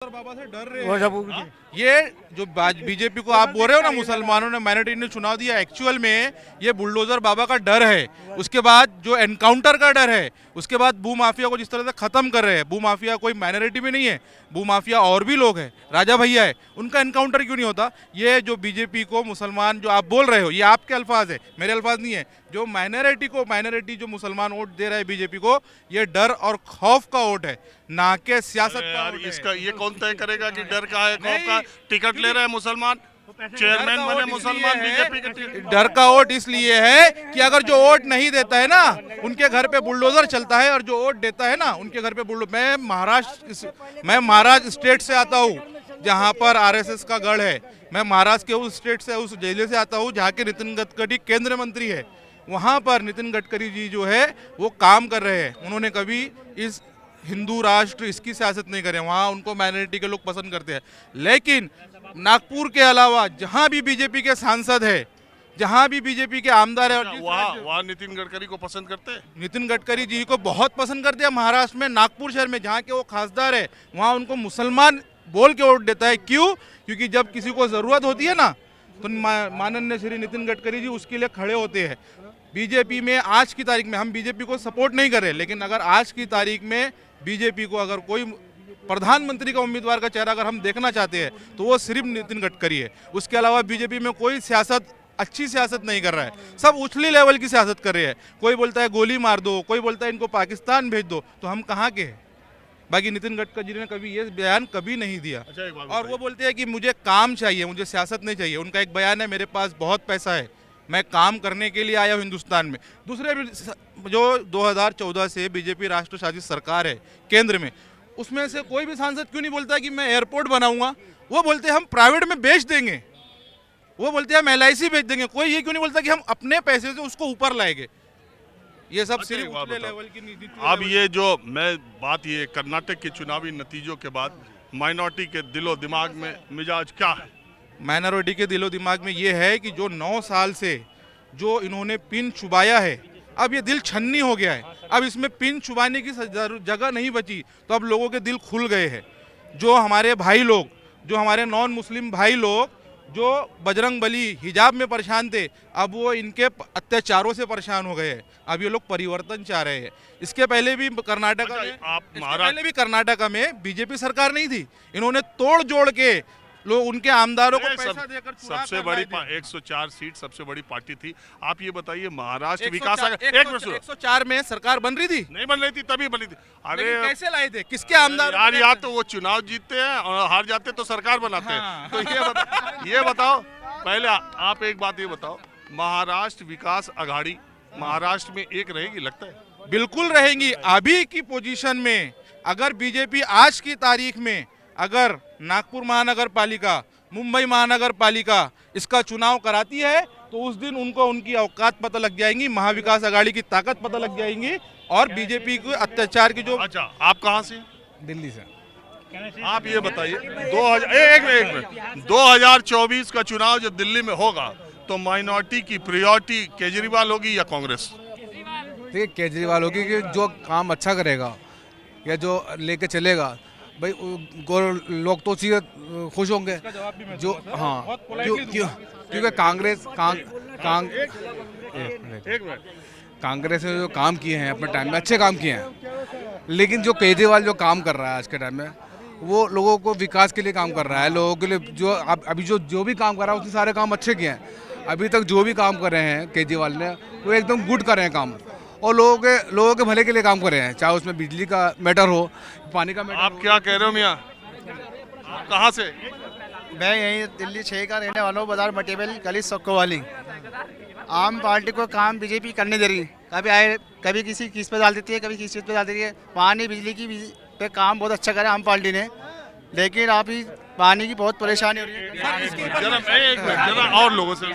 बाबा से डर रहे हैं। ये जो बीजेपी को आप बोल रहे हो ना, मुसलमानों ने माइनॉरिटी ने चुनाव दिया, एक्चुअल में ये बुलडोजर बाबा का डर है। उसके बाद जो एनकाउंटर का डर है, उसके बाद भू माफिया को जिस तरह से खत्म कर रहे हैं। भू माफिया कोई माइनॉरिटी में नहीं है, भू माफिया और भी लोग हैं, राजा भैया है, उनका एनकाउंटर क्यों नहीं होता? ये जो बीजेपी को मुसलमान जो आप बोल रहे हो, ये आपके अल्फाज है, मेरे अल्फाज नहीं है। जो माइनॉरिटी जो मुसलमान वोट दे रहा है बीजेपी को, ये डर और खौफ का वोट है, ना के सियासत का वोट है। इसका ये कौन तय करेगा कि डर का है, खौफ का? टिकट ले रहे हैं मुसलमान, चेयरमैन बने मुसलमान बीजेपी के। डर का वोट इसलिए है कि अगर जो वोट नहीं देता है ना, उनके घर पे बुलडोजर चलता है, और जो वोट देता है ना, उनके घर पे बुलडोजर। मैं महाराष्ट्र स्टेट से आता हूँ, जहाँ पर आरएसएस का गढ़ है। मैं महाराष्ट्र के उस स्टेट से, उस जिले से आता हूँ जहाँ के नितिन गडकरी केंद्रीय मंत्री है। वहाँ पर नितिन गडकरी जी जो है वो काम कर रहे हैं। उन्होंने कभी इस हिंदू राष्ट्र इसकी सियासत नहीं करे, वहाँ उनको माइनॉरिटी के लोग पसंद करते हैं। लेकिन नागपुर के अलावा जहाँ भी बीजेपी के सांसद है, जहाँ भी बीजेपी के आमदार है, वहाँ नितिन गडकरी को पसंद करते हैं। नितिन गडकरी जी को बहुत पसंद करते हैं। महाराष्ट्र में नागपुर शहर में जहाँ के वो खासदार है, वहाँ उनको मुसलमान बोल के वोट देता है। क्यों? क्योंकि जब किसी को जरूरत होती है ना, तो माननीय श्री नितिन गडकरी जी उसके लिए खड़े होते हैं। बीजेपी में आज की तारीख में, हम बीजेपी को सपोर्ट नहीं कर रहे, लेकिन अगर आज की तारीख में बीजेपी को अगर कोई प्रधानमंत्री का उम्मीदवार का चेहरा अगर हम देखना चाहते हैं, तो वो सिर्फ नितिन गडकरी है। उसके अलावा बीजेपी में कोई सियासत, अच्छी सियासत नहीं कर रहा है। सब उछली लेवल की सियासत कर रहे हैं। कोई बोलता है गोली मार दो, कोई बोलता है इनको पाकिस्तान भेज दो। तो हम कहाँ के हैं? बाकी नितिन गडकरी जी ने कभी ये बयान कभी नहीं दिया। और वो बोलते हैं कि मुझे काम चाहिए, मुझे सियासत नहीं चाहिए। उनका एक बयान है, मेरे पास बहुत पैसा है, मैं काम करने के लिए आया हूँ हिंदुस्तान में। दूसरे जो 2014 से बीजेपी राष्ट्र शासित सरकार है केंद्र में, उसमें से कोई भी सांसद क्यों नहीं बोलता कि मैं एयरपोर्ट बनाऊंगा? वो बोलते हैं हम प्राइवेट में बेच देंगे, वो बोलते हैं हम LIC बेच देंगे। कोई ये क्यों नहीं बोलता कि हम अपने पैसे से उसको ऊपर लाएंगे? ये सब सिर्फ ऊपरी लेवल की नीति। अब ये जो मैं बात, ये कर्नाटक के चुनावी नतीजों के बाद माइनॉरिटी के दिलो दिमाग में मिजाज क्या है? माइनॉरिटी के दिलो दिमाग में ये है कि जो 9 साल से जो इन्होंने पिन चुबाया है, अब ये दिल छन्नी हो गया है। अब इसमें पिन चुबाने की जगह नहीं बची, तो अब लोगों के दिल खुल गए हैं। जो हमारे भाई लोग, जो हमारे नॉन मुस्लिम भाई लोग जो बजरंग बली हिजाब में परेशान थे, अब वो इनके अत्याचारों से परेशान हो गए हैं। अब ये लोग परिवर्तन चाह रहे हैं। इसके पहले भी कर्नाटका में बीजेपी सरकार नहीं थी, इन्होंने तोड़ जोड़ के लोग उनके आमदारों को पैसा देकर सबसे बड़ी 104 सीट सबसे बड़ी पार्टी थी। आप ये बताइए, महाराष्ट्र विकास 104 में सरकार बन रही थी? नहीं बन रही थी, तभी बनी थी। अरे कैसे लाए थे? किसके आमदार? यार, या तो वो चुनाव जीतते हैं और हार जाते तो सरकार बनाते हैं। तो ये बताओ पहले आप एक बात ये बताओ, महाराष्ट्र विकास आघाड़ी महाराष्ट्र में एक रहेगी लगता है? बिल्कुल रहेंगी। अभी की पोजीशन में अगर बीजेपी आज की तारीख में अगर नागपुर महानगर पालिका, मुंबई महानगर पालिका इसका चुनाव कराती है, तो उस दिन उनको उनकी औकात पता लग जाएंगी, महाविकास आघाड़ी की ताकत पता लग जाएंगी, और बीजेपी के अत्याचार की जो। अच्छा, आप कहाँ से? दिल्ली से। आप ये बताइए, 2024 का चुनाव जब दिल्ली में होगा, तो माइनॉरिटी की प्रायोरिटी केजरीवाल होगी या कांग्रेस? देखिए, केजरीवाल होगी कि जो काम अच्छा करेगा या जो लेके चलेगा भाई, लोग तो उसी खुश होंगे। जो हाँ, क्योंकि कांग्रेस ने जो काम किए हैं अपने टाइम में, अच्छे काम किए हैं। लेकिन जो केजरीवाल जो काम कर रहा है आज के टाइम में, वो लोगों को विकास के लिए काम कर रहा है। लोगों के लिए जो अभी जो भी काम कर रहा है, उसने सारे काम अच्छे किए हैं। अभी तक जो भी काम कर रहे हैं केजरीवाल ने, वो एकदम गुड कर रहे हैं काम, और लोगों के भले के लिए काम कर रहे हैं। चाहे उसमें बिजली का मैटर हो, पानी का मैटर। आप क्या कह रहे हो मियाँ? कहाँ से? मैं यहीं दिल्ली 6 का रहने वाला हूँ, बाजार मटेरियल गली सक्को वाली। आम पार्टी को काम बीजेपी करने दे रही, कभी किसी किस पे डाल देती है, कभी किस चीज़ पे डाल देती है। पानी बिजली की पे काम बहुत अच्छा करा आम पार्टी ने, लेकिन अभी पानी की बहुत परेशानी हो रही है। जरा और लोगों से